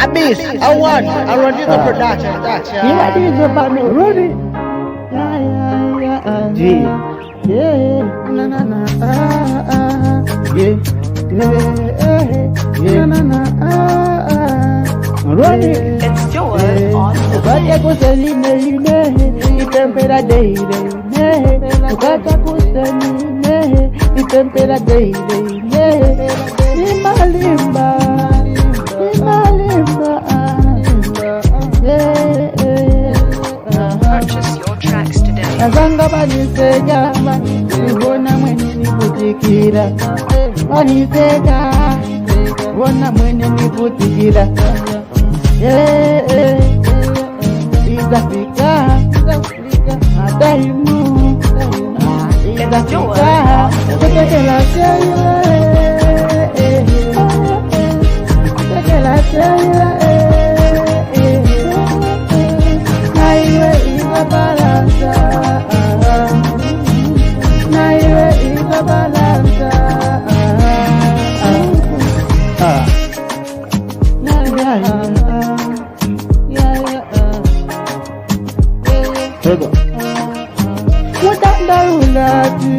Abyss, A1, Arondiza Production, that's You are this about me, Rudy. G. Yeah, na na na, yeah, yeah, na na na, Rudy. It's Joel on the Ukata kusaline, itempera deile, ukata kusaline, itempera deile, imalimba, Purchase your tracks today. Nazanga banisega, bona mwenye nikutikira, banisega, bona mwenye nikutikira. Izafika, adaimu, izafika, tekela seyo, tekela seyo, naiwe izabalanza, naiwe izabalanza. Mutandaulati,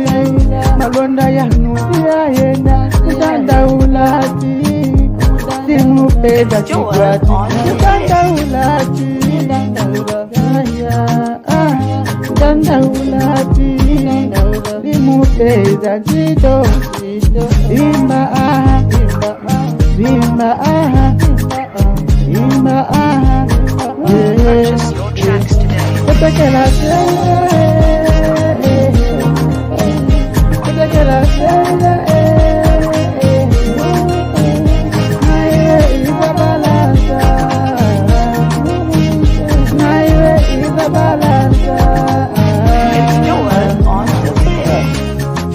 magonda yanu yayenda. Mutandaulati, simupenda chikwati. Mutandaulati, mutandaulati, simupenda chito. Imba aha, imba aha, imba aha. Purchase your tracks today. Tekela It's Joel on the It's Joel on the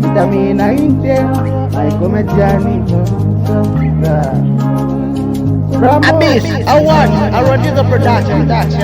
Vitamina inte, ai come Gianni. Abyss, A1, Arondiza Production, that's